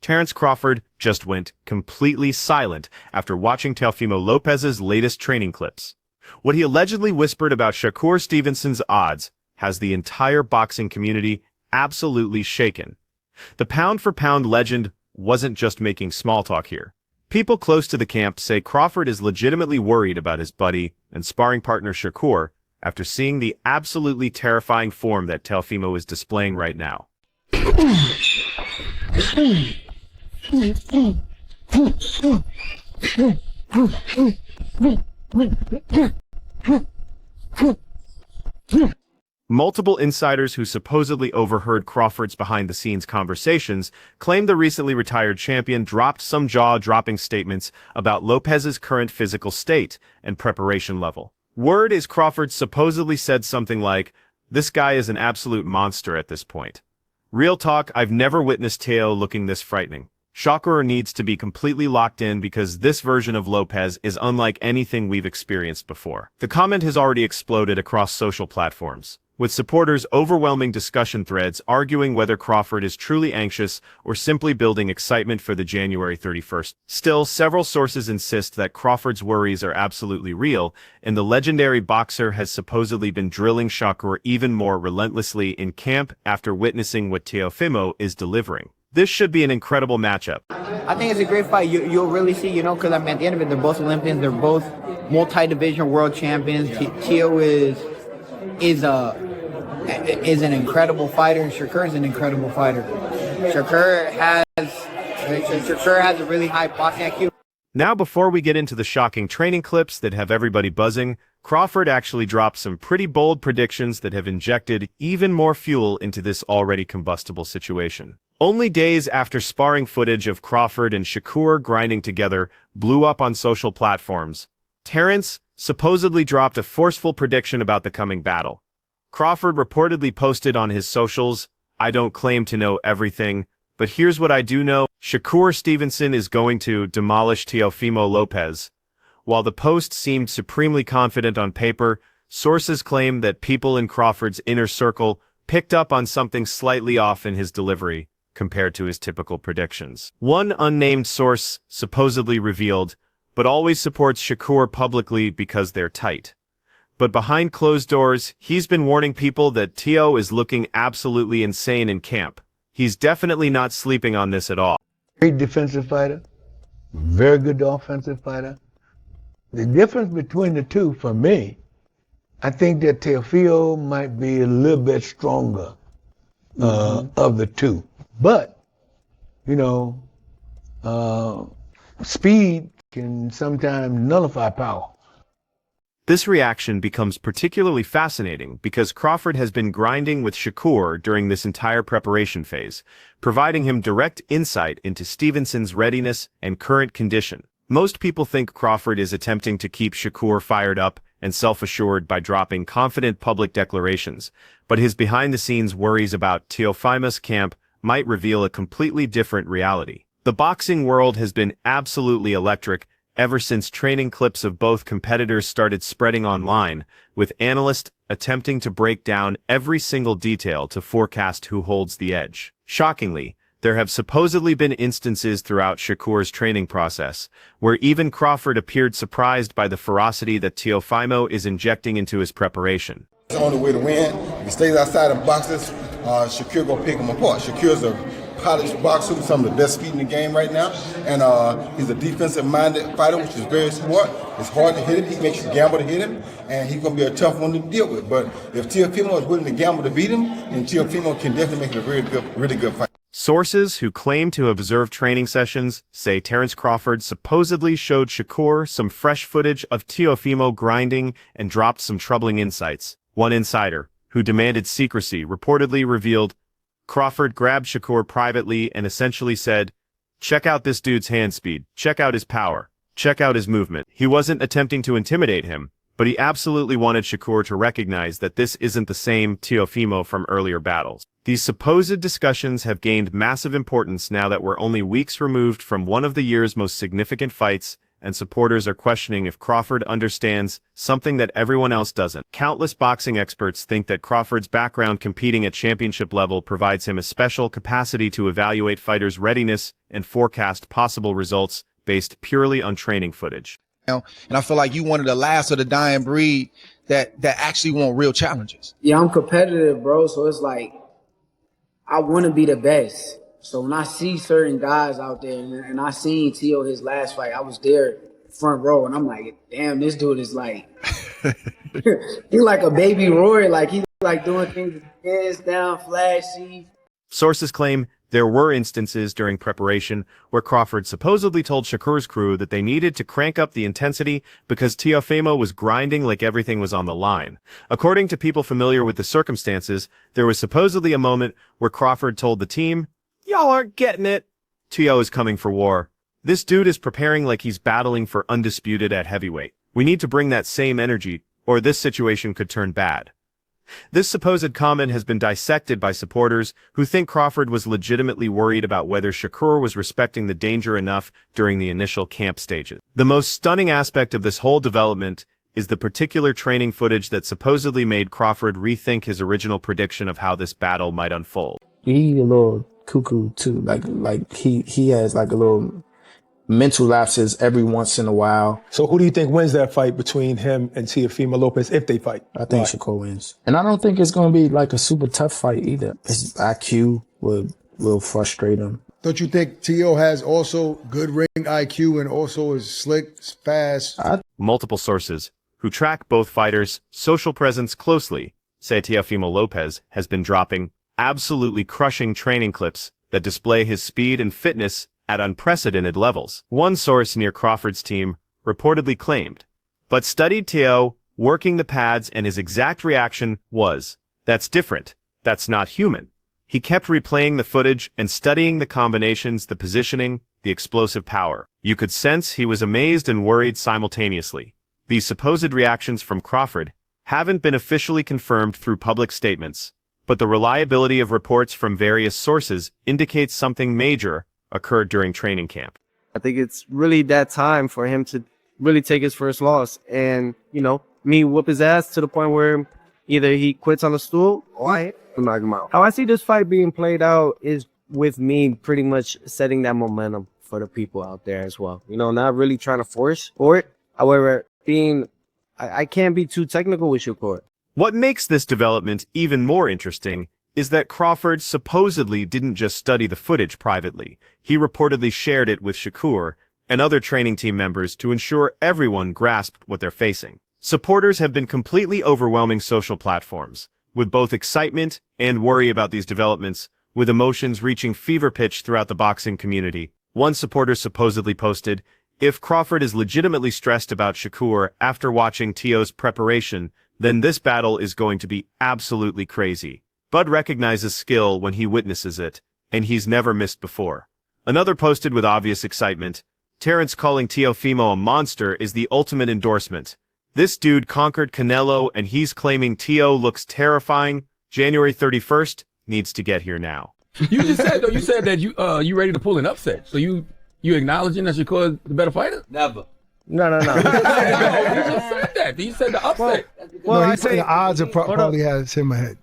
Terence Crawford just went completely silent after watching Teofimo Lopez's latest training clips. What he allegedly whispered about Shakur Stevenson's odds has the entire boxing community absolutely shaken. The pound-for-pound legend wasn't just making small talk here. People close to the camp say Crawford is legitimately worried about his buddy and sparring partner Shakur after seeing the absolutely terrifying form that Teofimo is displaying right now. Multiple insiders who supposedly overheard Crawford's behind-the-scenes conversations claim the recently retired champion dropped some jaw-dropping statements about Lopez's current physical state and preparation level. Word is Crawford supposedly said something like, "This guy is an absolute monster at this point. Real talk, I've never witnessed Teo looking this frightening. Shakur needs to be completely locked in because this version of Lopez is unlike anything we've experienced before." The comment has already exploded across social platforms, with supporters overwhelming discussion threads arguing whether Crawford is truly anxious or simply building excitement for the January 31st. Still, several sources insist that Crawford's worries are absolutely real, and the legendary boxer has supposedly been drilling Shakur even more relentlessly in camp after witnessing what Teofimo is delivering. This should be an incredible matchup. I think it's a great fight. You'll really see, because I mean, at the end of it, they're both Olympians. They're both multi-division world champions. Teo is an incredible fighter, and Shakur is an incredible fighter. Shakur has a really high boxing IQ. Now, before we get into the shocking training clips that have everybody buzzing, Crawford actually dropped some pretty bold predictions that have injected even more fuel into this already combustible situation. Only days after sparring footage of Crawford and Shakur grinding together blew up on social platforms, Terence supposedly dropped a forceful prediction about the coming battle. Crawford reportedly posted on his socials, "I don't claim to know everything, but here's what I do know. Shakur Stevenson is going to demolish Teofimo Lopez." While the post seemed supremely confident on paper, sources claim that people in Crawford's inner circle picked up on something slightly off in his delivery compared to his typical predictions. One unnamed source supposedly revealed, but always supports Shakur publicly because they're tight. But behind closed doors, he's been warning people that Teo is looking absolutely insane in camp. He's definitely not sleeping on this at all. Great defensive fighter, very good offensive fighter. The difference between the two, for me, I think that Teofimo might be a little bit stronger of the two. But, speed can sometimes nullify power. This reaction becomes particularly fascinating because Crawford has been grinding with Shakur during this entire preparation phase, providing him direct insight into Stevenson's readiness and current condition. Most people think Crawford is attempting to keep Shakur fired up and self-assured by dropping confident public declarations, but his behind-the-scenes worries about Teofimo's camp might reveal a completely different reality. The boxing world has been absolutely electric ever since training clips of both competitors started spreading online, with analysts attempting to break down every single detail to forecast who holds the edge. Shockingly, there have supposedly been instances throughout Shakur's training process where even Crawford appeared surprised by the ferocity that Teofimo is injecting into his preparation. It's the only way to win. If he stays outside of boxes, Shakur gonna pick him apart. Shakur's a polished boxer with some of the best feet in the game right now, and he's a defensive-minded fighter, which is very smart. It's hard to hit him. He makes you gamble to hit him, and he's gonna be a tough one to deal with. But if Teofimo is willing to gamble to beat him, then Teofimo can definitely make it a really good fight. Sources who claim to have observed training sessions say Terence Crawford supposedly showed Shakur some fresh footage of Teofimo grinding and dropped some troubling insights. One insider, who demanded secrecy, reportedly revealed Crawford grabbed Shakur privately and essentially said, "Check out this dude's hand speed, check out his power, check out his movement." He wasn't attempting to intimidate him, but he absolutely wanted Shakur to recognize that this isn't the same Teofimo from earlier battles. These supposed discussions have gained massive importance now that we're only weeks removed from one of the year's most significant fights, and supporters are questioning if Crawford understands something that everyone else doesn't. Countless boxing experts think that Crawford's background competing at championship level provides him a special capacity to evaluate fighters' readiness and forecast possible results based purely on training footage. And I feel like you one of the last of the dying breed that actually want real challenges. Yeah, I'm competitive, bro. So it's like I want to be the best. So when I see certain guys out there, and I seen Tio his last fight, I was there front row, and I'm like, damn, this dude is like, he's like a baby Roy. Like he's like doing things with his hands down, flashy. Sources claim there were instances during preparation where Crawford supposedly told Shakur's crew that they needed to crank up the intensity because Teofimo was grinding like everything was on the line. According to people familiar with the circumstances, there was supposedly a moment where Crawford told the team, "Y'all aren't getting it. Teo is coming for war. This dude is preparing like he's battling for undisputed at heavyweight. We need to bring that same energy, or this situation could turn bad." This supposed comment has been dissected by supporters who think Crawford was legitimately worried about whether Shakur was respecting the danger enough during the initial camp stages. The most stunning aspect of this whole development is the particular training footage that supposedly made Crawford rethink his original prediction of how this battle might unfold. He a little cuckoo too. Like he has like a little mental lapses every once in a while. So who do you think wins that fight between him and Teofimo Lopez if they fight? I think Shakur wins. And I don't think it's going to be like a super tough fight either. His IQ will frustrate him. Don't you think Tio has also good ring IQ and also is slick, fast? Multiple sources, who track both fighters' social presence closely, say Teofimo Lopez has been dropping absolutely crushing training clips that display his speed and fitness at unprecedented levels. One source near Crawford's team reportedly claimed, but studied Teo working the pads, and his exact reaction was, "That's different. That's not human." He kept replaying the footage and studying the combinations, the positioning, the explosive power. You could sense he was amazed and worried simultaneously. These supposed reactions from Crawford haven't been officially confirmed through public statements, but the reliability of reports from various sources indicates something major occurred during training camp. I think it's really that time for him to really take his first loss and, me whoop his ass to the point where either he quits on the stool or I knock him out. How I see this fight being played out is with me pretty much setting that momentum for the people out there as well. Not really trying to force for it. However, I can't be too technical with Shakur. What makes this development even more interesting is that Crawford supposedly didn't just study the footage privately. He reportedly shared it with Shakur and other training team members to ensure everyone grasped what they're facing. Supporters have been completely overwhelming social platforms, with both excitement and worry about these developments, with emotions reaching fever pitch throughout the boxing community. One supporter supposedly posted, "If Crawford is legitimately stressed about Shakur after watching Teo's preparation, then this battle is going to be absolutely crazy. Bud recognizes skill when he witnesses it, and he's never missed before." Another posted with obvious excitement, "Terence calling Teofimo a monster is the ultimate endorsement. This dude conquered Canelo and he's claiming Teo looks terrifying. January 31st needs to get here now." You just said, though, you said that you ready to pull an upset. So you acknowledging that Shakur is the better fighter? Never. No. You just said that. You said the upset. Well, I say the odds are probably has him ahead.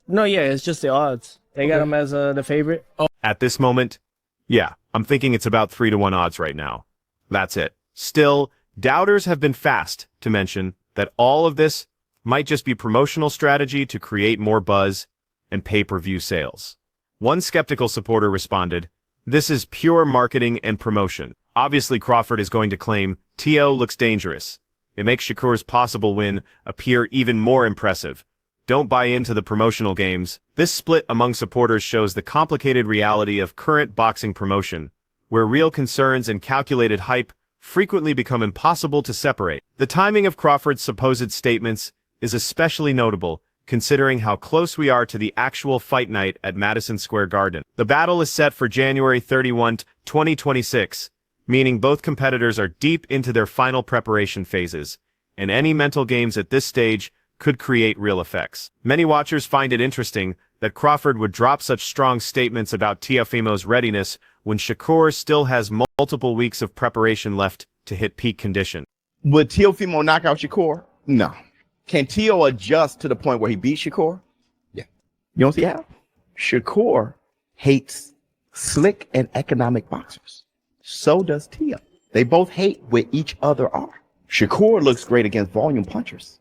No, yeah, it's just the odds. They got him as the favorite. At this moment, yeah, I'm thinking it's about 3-1 odds right now. That's it. Still, doubters have been fast to mention that all of this might just be promotional strategy to create more buzz and pay-per-view sales. One skeptical supporter responded, "This is pure marketing and promotion. Obviously, Crawford is going to claim Teo looks dangerous. It makes Shakur's possible win appear even more impressive. Don't buy into the promotional games." This split among supporters shows the complicated reality of current boxing promotion, where real concerns and calculated hype frequently become impossible to separate. The timing of Crawford's supposed statements is especially notable, considering how close we are to the actual fight night at Madison Square Garden. The battle is set for January 31, 2026, meaning both competitors are deep into their final preparation phases, and any mental games at this stage could create real effects. Many watchers find it interesting that Crawford would drop such strong statements about Teofimo's readiness when Shakur still has multiple weeks of preparation left to hit peak condition. Would Teofimo knock out Shakur? No. Can Teo adjust to the point where he beats Shakur? Yeah. You don't see how? Shakur hates slick and economic boxers. So does Teo. They both hate what each other are. Shakur looks great against volume punchers.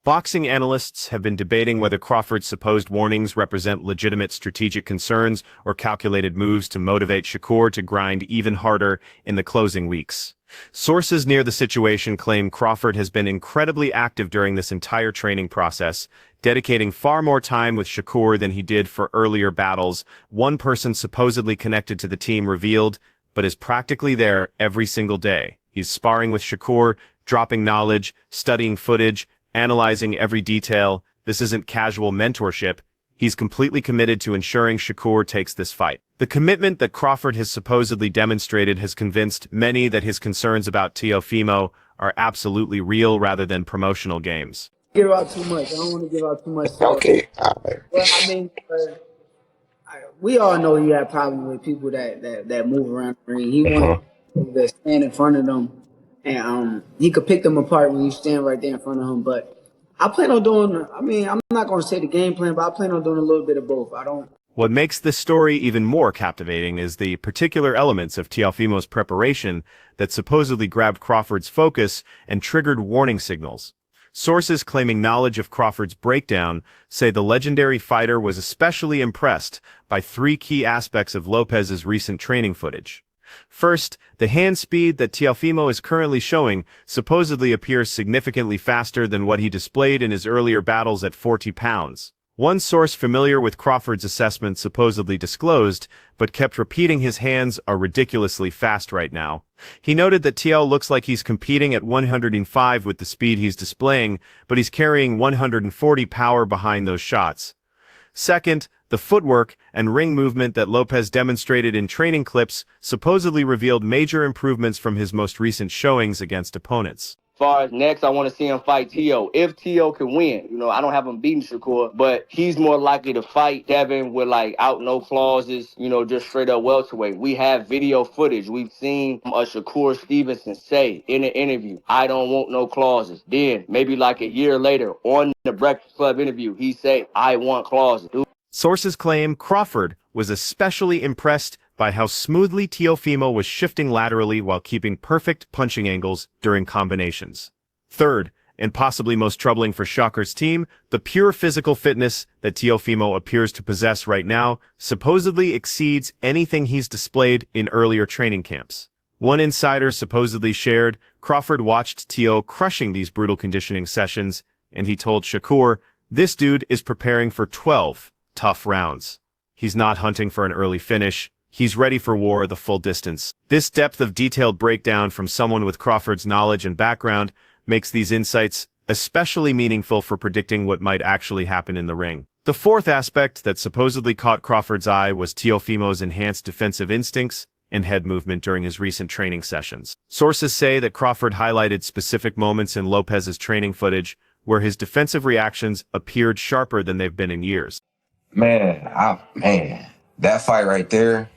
Boxing analysts have been debating whether Crawford's supposed warnings represent legitimate strategic concerns or calculated moves to motivate Shakur to grind even harder in the closing weeks. Sources near the situation claim Crawford has been incredibly active during this entire training process, dedicating far more time with Shakur than he did for earlier battles. One person supposedly connected to the team revealed, but is practically there every single day. He's sparring with Shakur, dropping knowledge, studying footage, analyzing every detail. This isn't casual mentorship. He's completely committed to ensuring Shakur takes this fight. The commitment that Crawford has supposedly demonstrated has convinced many that his concerns about Teofimo are absolutely real rather than promotional games. Give out too much. I don't want to give out too much. Okay. All right. Well, I mean, we all know he had problems with people that move around the ring. He wanted people to stand in front of them, and he could pick them apart when you stand right there in front of him. But I plan on doing. I mean, I'm not going to say the game plan, but I plan on doing a little bit of both. What makes this story even more captivating is the particular elements of Teofimo's preparation that supposedly grabbed Crawford's focus and triggered warning signals. Sources claiming knowledge of Crawford's breakdown say the legendary fighter was especially impressed by three key aspects of Lopez's recent training footage. First, the hand speed that Teofimo is currently showing supposedly appears significantly faster than what he displayed in his earlier battles at 40 pounds. One source familiar with Crawford's assessment supposedly disclosed, but kept repeating his hands are ridiculously fast right now. He noted that Teo looks like he's competing at 105 with the speed he's displaying, but he's carrying 140 power behind those shots. Second, the footwork and ring movement that Lopez demonstrated in training clips supposedly revealed major improvements from his most recent showings against opponents. As far as next, I want to see him fight Teo. If Teo can win, I don't have him beating Shakur, but he's more likely to fight Devin with out no clauses, just straight up welterweight. We have video footage. We've seen a Shakur Stevenson say in an interview, "I don't want no clauses." Then maybe a year later on the Breakfast Club interview, he say, "I want clauses." Sources claim Crawford was especially impressed by how smoothly Teofimo was shifting laterally while keeping perfect punching angles during combinations. Third, and possibly most troubling for Shakur's team, the pure physical fitness that Teofimo appears to possess right now supposedly exceeds anything he's displayed in earlier training camps. One insider supposedly shared Crawford watched Teo crushing these brutal conditioning sessions, and he told Shakur, "This dude is preparing for 12 tough rounds. He's not hunting for an early finish. He's ready for war the full distance." This depth of detailed breakdown from someone with Crawford's knowledge and background makes these insights especially meaningful for predicting what might actually happen in the ring. The fourth aspect that supposedly caught Crawford's eye was Teofimo's enhanced defensive instincts and head movement during his recent training sessions. Sources say that Crawford highlighted specific moments in Lopez's training footage where his defensive reactions appeared sharper than they've been in years. Man, that fight right there,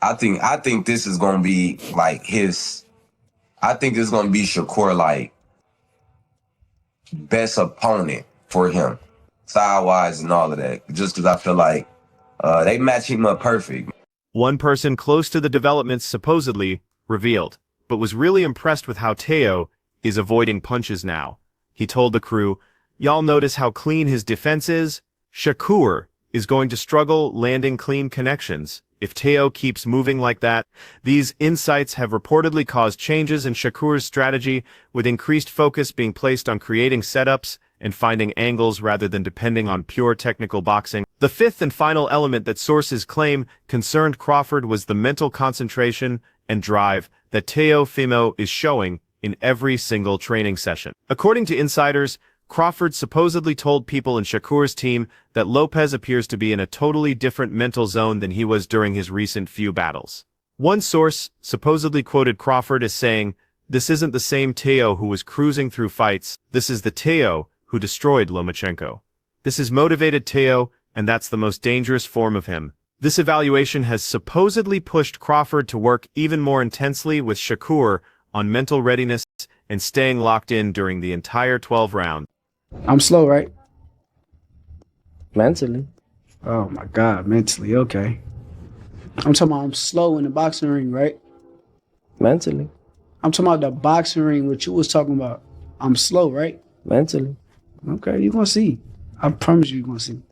I think this is gonna be I think this is gonna be Shakur best opponent for him, style-wise and all of that. Just because I feel they match him up perfect. One person close to the developments supposedly revealed, but was really impressed with how Teo is avoiding punches now. He told the crew, "Y'all notice how clean his defense is? Shakur is going to struggle landing clean connections if Teo keeps moving like that." These insights have reportedly caused changes in Shakur's strategy, with increased focus being placed on creating setups and finding angles rather than depending on pure technical boxing. The fifth and final element that sources claim concerned Crawford was the mental concentration and drive that Teofimo is showing in every single training session. According to insiders, Crawford supposedly told people in Shakur's team that Lopez appears to be in a totally different mental zone than he was during his recent few battles. One source supposedly quoted Crawford as saying, "This isn't the same Teo who was cruising through fights. This is the Teo who destroyed Lomachenko. This is motivated Teo, and that's the most dangerous form of him." This evaluation has supposedly pushed Crawford to work even more intensely with Shakur on mental readiness and staying locked in during the entire 12 rounds. I'm slow, right? Mentally. Oh my God, mentally, okay. I'm talking about I'm slow in the boxing ring, right? Mentally. I'm talking about the boxing ring, what you was talking about. I'm slow, right? Mentally. Okay, you're gonna see. I promise you're gonna see.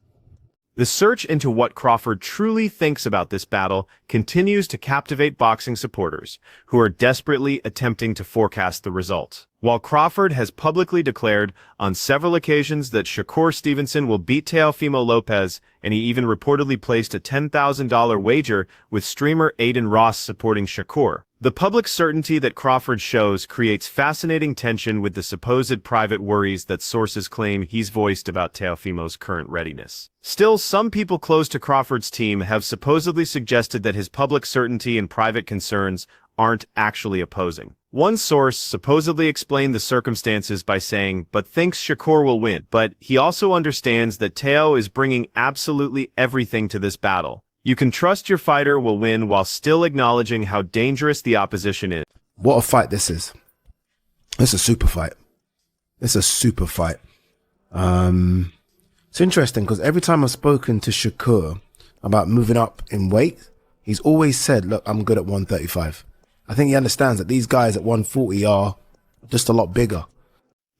The search into what Crawford truly thinks about this battle continues to captivate boxing supporters, who are desperately attempting to forecast the result. While Crawford has publicly declared on several occasions that Shakur Stevenson will beat Teofimo Lopez, and he even reportedly placed a $10,000 wager with streamer Aiden Ross supporting Shakur, the public certainty that Crawford shows creates fascinating tension with the supposed private worries that sources claim he's voiced about Teofimo's current readiness. Still, some people close to Crawford's team have supposedly suggested that his public certainty and private concerns aren't actually opposing. One source supposedly explained the circumstances by saying, but thinks Shakur will win, but he also understands that Teo is bringing absolutely everything to this battle. You can trust your fighter will win while still acknowledging how dangerous the opposition is. What a fight this is. It's a super fight. It's a super fight. It's interesting because every time I've spoken to Shakur about moving up in weight, he's always said, look, I'm good at 135. I think he understands that these guys at 140 are just a lot bigger.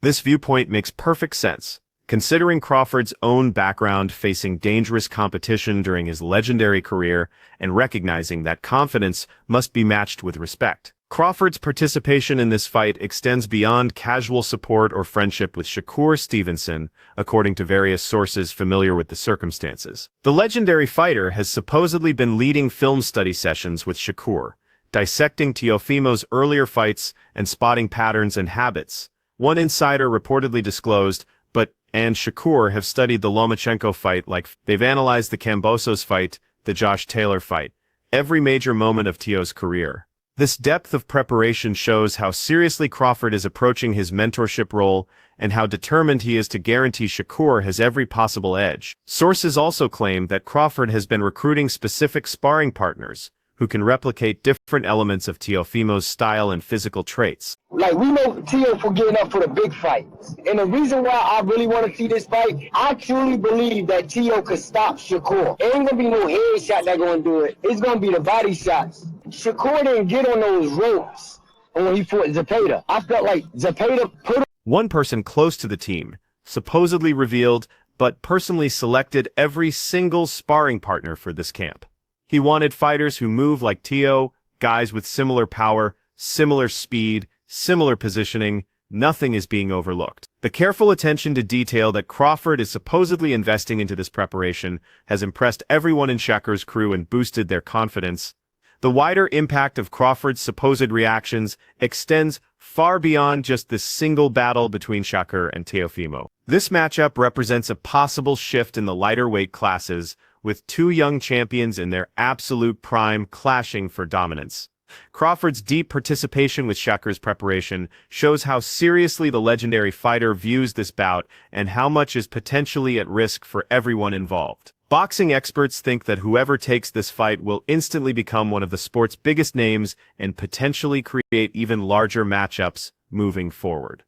This viewpoint makes perfect sense, considering Crawford's own background facing dangerous competition during his legendary career and recognizing that confidence must be matched with respect. Crawford's participation in this fight extends beyond casual support or friendship with Shakur Stevenson, according to various sources familiar with the circumstances. The legendary fighter has supposedly been leading film study sessions with Shakur, dissecting Teofimo's earlier fights and spotting patterns and habits. One insider reportedly disclosed, and Shakur have studied the Lomachenko fight like they've analyzed the Kambosos fight, the Josh Taylor fight, every major moment of Teo's career. This depth of preparation shows how seriously Crawford is approaching his mentorship role and how determined he is to guarantee Shakur has every possible edge. Sources also claim that Crawford has been recruiting specific sparring partners who can replicate different elements of Teofimo's style and physical traits. Like, we know Teo for getting up for the big fights. And the reason why I really want to see this fight, I truly believe that Teo could stop Shakur. It ain't going to be no head shot that's going to do it. It's going to be the body shots. Shakur didn't get on those ropes when he fought Zepeda. I felt like Zepeda put him. One person close to the team supposedly revealed, but personally selected every single sparring partner for this camp. He wanted fighters who move like Teo, guys with similar power, similar speed, similar positioning. Nothing is being overlooked. The careful attention to detail that Crawford is supposedly investing into this preparation has impressed everyone in Shakur's crew and boosted their confidence. The wider impact of Crawford's supposed reactions extends far beyond just this single battle between Shakur and Teofimo. This matchup represents a possible shift in the lighter weight classes, with two young champions in their absolute prime clashing for dominance. Crawford's deep participation with Shakur's preparation shows how seriously the legendary fighter views this bout and how much is potentially at risk for everyone involved. Boxing experts think that whoever takes this fight will instantly become one of the sport's biggest names and potentially create even larger matchups moving forward.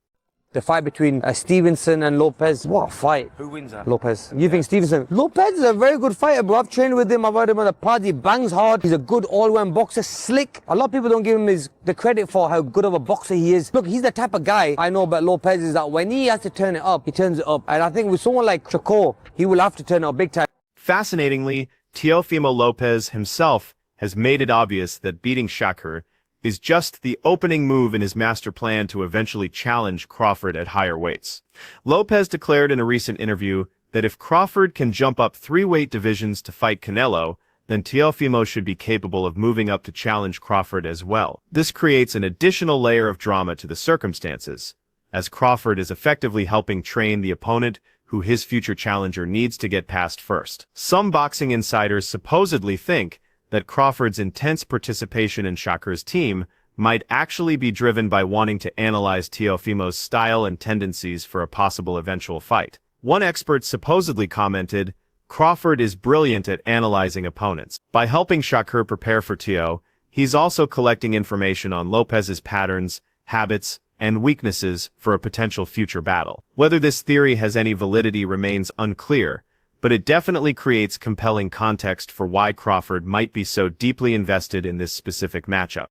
The fight between Stevenson and Lopez. What a fight. Who wins that? Lopez. You think Stevenson? Lopez is a very good fighter, bro. I've trained with him. I've heard him on the pod. He bangs hard. He's a good all-round boxer. Slick. A lot of people don't give him the credit for how good of a boxer he is. Look, he's the type of guy I know about Lopez is that when he has to turn it up, he turns it up. And I think with someone like Shakur, he will have to turn it up big time. Fascinatingly, Teofimo Lopez himself has made it obvious that beating Shakur is just the opening move in his master plan to eventually challenge Crawford at higher weights. Lopez declared in a recent interview that if Crawford can jump up 3 weight divisions to fight Canelo, then Teofimo should be capable of moving up to challenge Crawford as well. This creates an additional layer of drama to the circumstances, as Crawford is effectively helping train the opponent who his future challenger needs to get past first. Some boxing insiders supposedly think that Crawford's intense participation in Shakur's team might actually be driven by wanting to analyze Teofimo's style and tendencies for a possible eventual fight. One expert supposedly commented, Crawford is brilliant at analyzing opponents. By helping Shakur prepare for Teo, he's also collecting information on Lopez's patterns, habits, and weaknesses for a potential future battle. Whether this theory has any validity remains unclear, but it definitely creates compelling context for why Crawford might be so deeply invested in this specific matchup.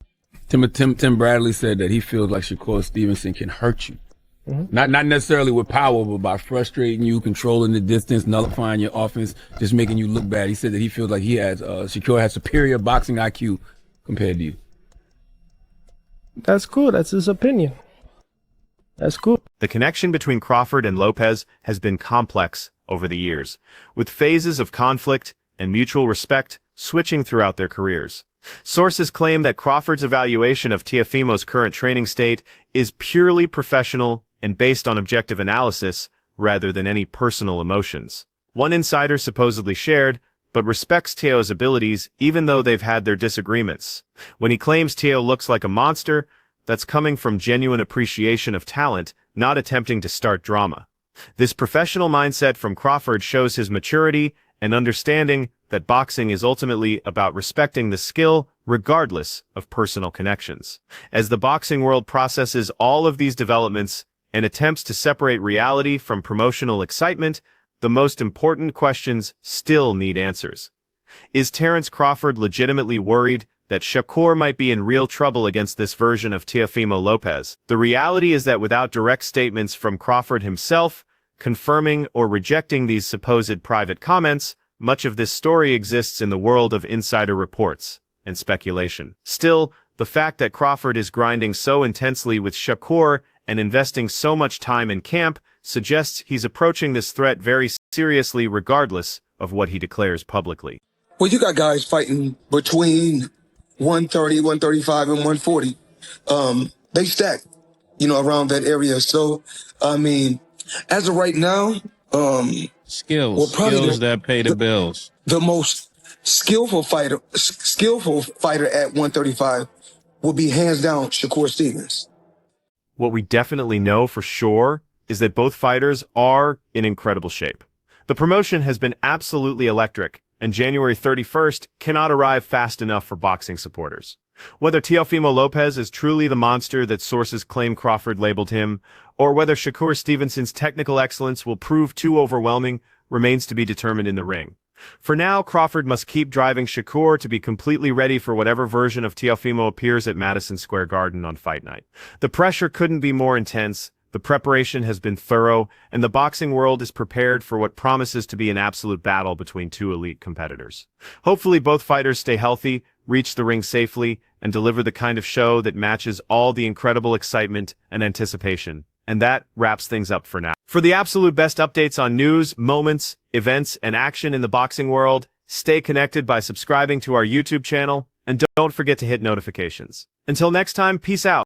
Tim Bradley said that he feels like Shakur Stevenson can hurt you. Not necessarily with power, but by frustrating you, controlling the distance, nullifying your offense, just making you look bad. He said that he feels like Shakur has superior boxing IQ compared to you. That's cool. That's his opinion. That's cool. The connection between Crawford and Lopez has been complex over the years, with phases of conflict and mutual respect switching throughout their careers. Sources claim that Crawford's evaluation of Teofimo's current training state is purely professional and based on objective analysis rather than any personal emotions. One insider supposedly shared, but respects Teo's abilities even though they've had their disagreements. When he claims Teo looks like a monster, that's coming from genuine appreciation of talent, not attempting to start drama. This professional mindset from Crawford shows his maturity and understanding that boxing is ultimately about respecting the skill regardless of personal connections. As the boxing world processes all of these developments and attempts to separate reality from promotional excitement, the most important questions still need answers. Is Terence Crawford legitimately worried that Shakur might be in real trouble against this version of Teofimo Lopez? The reality is that without direct statements from Crawford himself, confirming or rejecting these supposed private comments, much of this story exists in the world of insider reports and speculation. Still, the fact that Crawford is grinding so intensely with Shakur and investing so much time in camp suggests he's approaching this threat very seriously regardless of what he declares publicly. Well, you got guys fighting between 130, 135, and 140. They stack, around that area. So, as of right now, skills that pay the bills. The most skillful fighter at 135 will be hands down Shakur Stevens. What we definitely know for sure is that both fighters are in incredible shape. The promotion has been absolutely electric, and January 31st cannot arrive fast enough for boxing supporters. Whether Teofimo Lopez is truly the monster that sources claim Crawford labeled him, or whether Shakur Stevenson's technical excellence will prove too overwhelming, remains to be determined in the ring. For now, Crawford must keep driving Shakur to be completely ready for whatever version of Teofimo appears at Madison Square Garden on fight night. The pressure couldn't be more intense, the preparation has been thorough, and the boxing world is prepared for what promises to be an absolute battle between two elite competitors. Hopefully both fighters stay healthy, reach the ring safely, and deliver the kind of show that matches all the incredible excitement and anticipation. And that wraps things up for now. For the absolute best updates on news, moments, events, and action in the boxing world, stay connected by subscribing to our YouTube channel, and don't forget to hit notifications. Until next time, peace out.